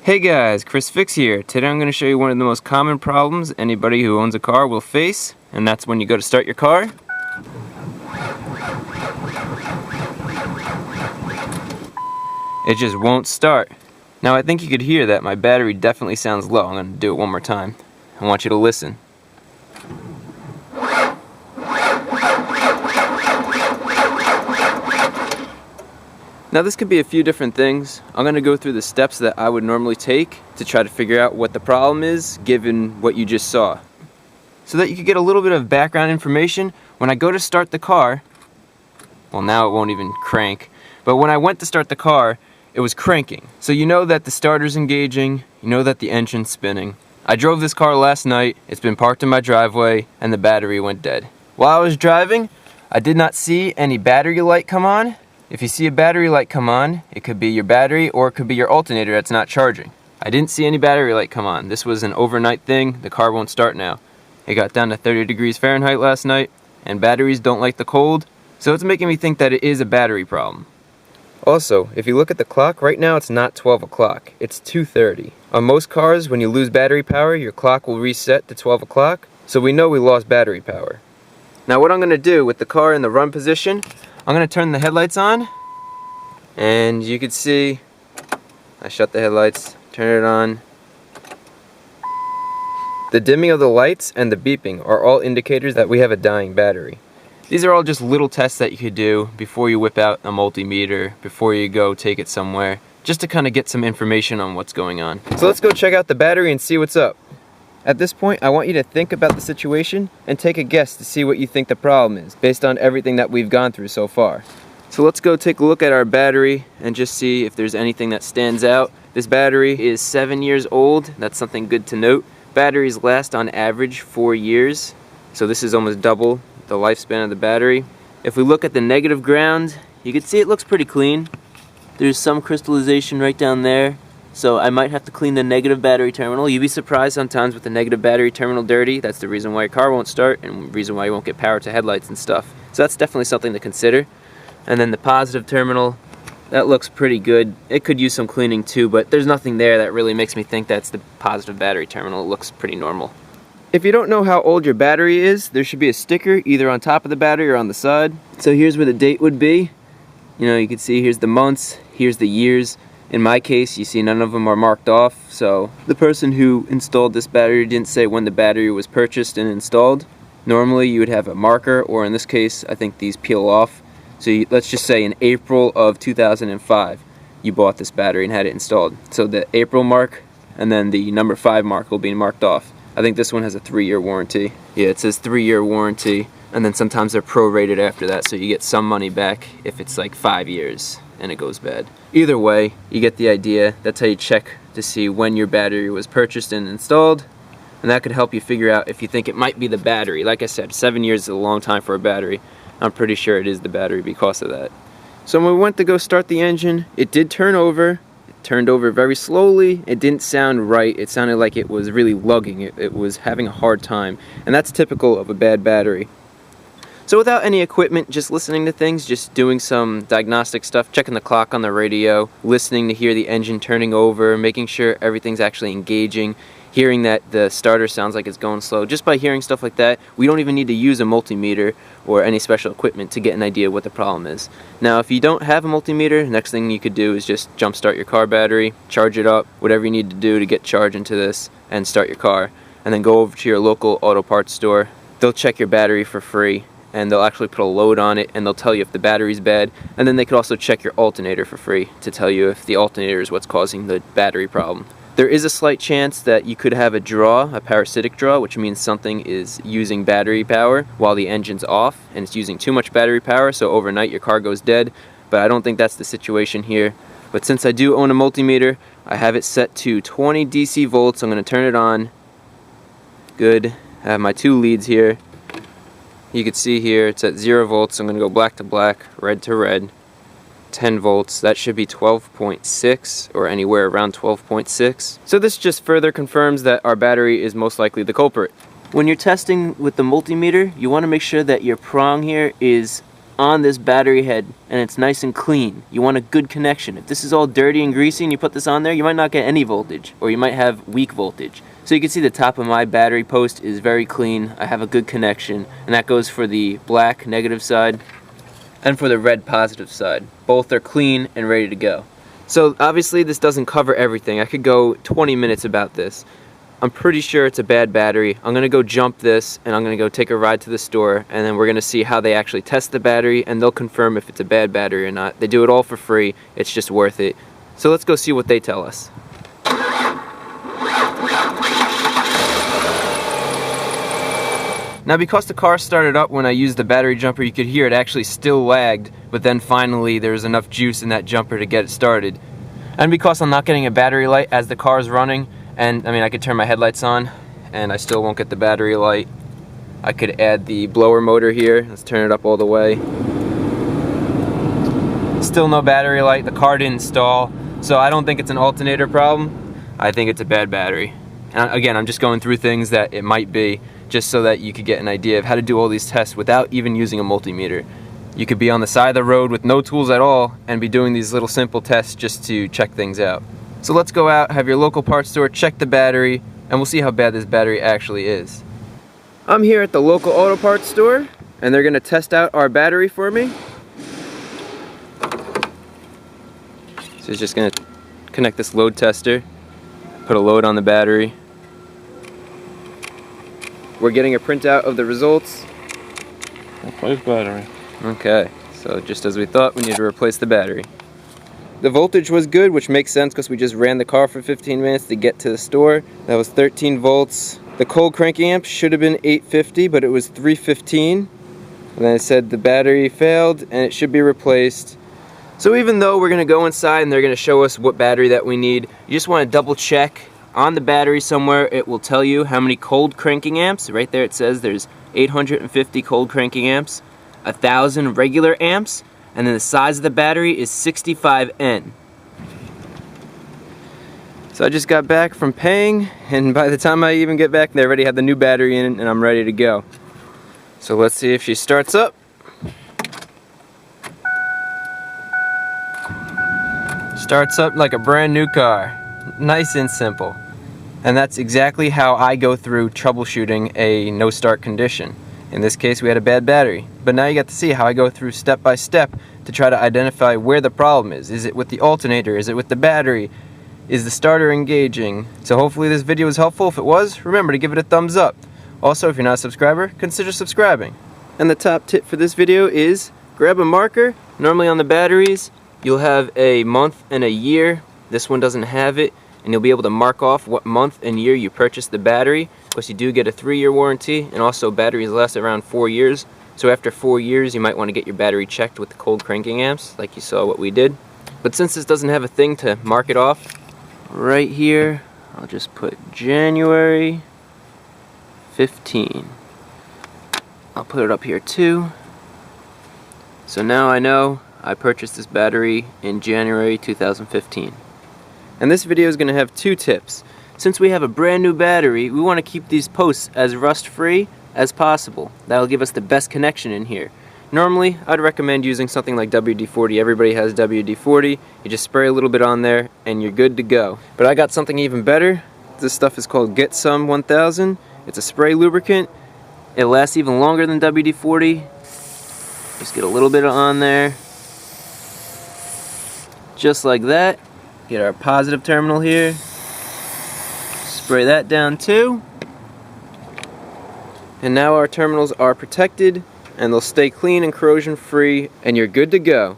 Hey guys, Chris Fix here. Today I'm going to show you one of the most common problems anybody who owns a car will face, and that's when you go to start your car. It just won't start. Now I think you could hear that my battery definitely sounds low. I'm going to do it one more time. I want you to listen. Now this could be a few different things. I'm going to go through the steps that I would normally take to try to figure out what the problem is given what you just saw. So that you could get a little bit of background information, when I go to start the car, well now it won't even crank, but when I went to start the car, it was cranking. So you know that the starter's engaging, you know that the engine's spinning. I drove this car last night, it's been parked in my driveway, and the battery went dead. While I was driving, I did not see any battery light come on. If you see a battery light come on, it could be your battery or it could be your alternator that's not charging. I didn't see any battery light come on. This was an overnight thing. The car won't start now. It got down to 30 degrees Fahrenheit last night, and batteries don't like the cold, so it's making me think that it is a battery problem. Also, if you look at the clock, right now it's not 12 o'clock, it's 2:30. On most cars, when you lose battery power, your clock will reset to 12 o'clock, so we know we lost battery power. Now what I'm going to do with the car in the run position, I'm going to turn the headlights on, and you can see, I shut the headlights, turn it on. The dimming of the lights and the beeping are all indicators that we have a dying battery. These are all just little tests that you could do before you whip out a multimeter, before you go take it somewhere, just to kind of get some information on what's going on. So let's go check out the battery and see what's up. At this point, I want you to think about the situation and take a guess to see what you think the problem is, based on everything that we've gone through so far. So let's go take a look at our battery and just see if there's anything that stands out. This battery is 7 years old. That's something good to note. Batteries last on average 4 years, so this is almost double the lifespan of the battery. If we look at the negative ground, you can see it looks pretty clean. There's some crystallization right down there. So I might have to clean the negative battery terminal. You'd be surprised sometimes with the negative battery terminal dirty. That's the reason why your car won't start and the reason why you won't get power to headlights and stuff. So that's definitely something to consider. And then the positive terminal, that looks pretty good. It could use some cleaning too, but there's nothing there that really makes me think that's the positive battery terminal. It looks pretty normal. If you don't know how old your battery is, there should be a sticker either on top of the battery or on the side. So here's where the date would be. You know, you can see here's the months, here's the years. In my case, you see none of them are marked off, so the person who installed this battery didn't say when the battery was purchased and installed. Normally you would have a marker, or in this case, I think these peel off. So let's just say in April of 2005, you bought this battery and had it installed. So the April mark and then the number 5 mark will be marked off. I think this one has a 3-year warranty. Yeah, it says 3-year warranty, and then sometimes they're prorated after that, so you get some money back if it's like 5 years and it goes bad. Either way, you get the idea. That's how you check to see when your battery was purchased and installed, and that could help you figure out if you think it might be the battery. Like I said, 7 years is a long time for a battery. I'm pretty sure it is the battery because of that. So when we went to go start the engine, it did turn over. It turned over very slowly. It didn't sound right. It sounded like it was really lugging. It was having a hard time, and that's typical of a bad battery. So without any equipment, just listening to things, just doing some diagnostic stuff, checking the clock on the radio, listening to hear the engine turning over, making sure everything's actually engaging, hearing that the starter sounds like it's going slow. Just by hearing stuff like that, we don't even need to use a multimeter or any special equipment to get an idea what the problem is. Now, if you don't have a multimeter, next thing you could do is just jump start your car battery, charge it up, whatever you need to do to get charge into this, and start your car. And then go over to your local auto parts store. They'll check your battery for free, and they'll actually put a load on it, and they'll tell you if the battery's bad, and then they could also check your alternator for free to tell you if the alternator is what's causing the battery problem. There is a slight chance that you could have a draw, a parasitic draw, which means something is using battery power while the engine's off, and it's using too much battery power, so overnight your car goes dead, but I don't think that's the situation here. But since I do own a multimeter, I have it set to 20 DC volts. I'm going to turn it on. Good. I have my 2 leads here. You can see here it's at 0 volts. I'm going to go black to black, red to red. 10 volts. That should be 12.6 or anywhere around 12.6. So this just further confirms that our battery is most likely the culprit. When you're testing with the multimeter, you want to make sure that your prong here is on this battery head and it's nice and clean. You want a good connection. If this is all dirty and greasy and you put this on there, you might not get any voltage, or you might have weak voltage. So you can see the top of my battery post is very clean. I have a good connection, and that goes for the black negative side and for the red positive side. Both are clean and ready to go. So obviously this doesn't cover everything. I could go 20 minutes about this. I'm pretty sure it's a bad battery. I'm gonna go jump this and I'm gonna go take a ride to the store, and then we're gonna see how they actually test the battery, and they'll confirm if it's a bad battery or not. They do it all for free. It's just worth it. So let's go see what they tell us. Now, because the car started up when I used the battery jumper, you could hear it actually still lagged, but then finally there was enough juice in that jumper to get it started. And because I'm not getting a battery light as the car is running, and I mean I could turn my headlights on and I still won't get the battery light. I could add the blower motor here. Let's turn it up all the way. Still no battery light. The car didn't stall. So I don't think it's an alternator problem. I think it's a bad battery. And again, I'm just going through things that it might be, just so that you could get an idea of how to do all these tests without even using a multimeter. You could be on the side of the road with no tools at all and be doing these little simple tests just to check things out. So let's go out, have your local parts store check the battery, and we'll see how bad this battery actually is. I'm here at the local auto parts store, and they're gonna test out our battery for me. So it's just gonna connect this load tester, put a load on the battery. We're getting a printout of the results. Replace battery. Okay, so just as we thought, we need to replace the battery. The voltage was good, which makes sense because we just ran the car for 15 minutes to get to the store. That was 13 volts. The cold cranking amp should have been 850, but it was 315. And then it said the battery failed and it should be replaced. So even though we're gonna go inside and they're gonna show us what battery that we need, you just wanna double check on the battery somewhere. It will tell you how many cold cranking amps. Right there it says there's 850 cold cranking amps, 1,000 regular amps, and then the size of the battery is 65N. So I just got back from paying, and by the time I even get back, they already have the new battery in and I'm ready to go. So let's see if she starts up. Starts up like a brand new car. Nice and simple. And that's exactly how I go through troubleshooting a no start condition. In this case we had a bad battery, but now you got to see how I go through step by step to try to identify where the problem is. Is it with the alternator? Is it with the battery? Is the starter engaging? So hopefully this video was helpful. If it was, remember to give it a thumbs up. Also, if you're not a subscriber, consider subscribing. And the top tip for this video is grab a marker. Normally on the batteries you'll have a month and a year. This one doesn't have it, and you'll be able to mark off what month and year you purchased the battery. Of course, you do get a 3-year warranty, and also batteries last around 4 years. So after 4 years, you might want to get your battery checked with the cold cranking amps, like you saw what we did. But since this doesn't have a thing to mark it off, right here, I'll just put January 15. I'll put it up here too. So now I know I purchased this battery in January 2015. And this video is going to have 2 tips. Since we have a brand new battery, we want to keep these posts as rust free as possible. That'll give us the best connection in here. Normally, I'd recommend using something like WD-40. Everybody has WD-40. You just spray a little bit on there and you're good to go. But I got something even better. This stuff is called Get Some 1000. It's a spray lubricant. It lasts even longer than WD-40. Just get a little bit on there. Just like that. Get our positive terminal here. Spray that down too. And now our terminals are protected and they'll stay clean and corrosion free and you're good to go.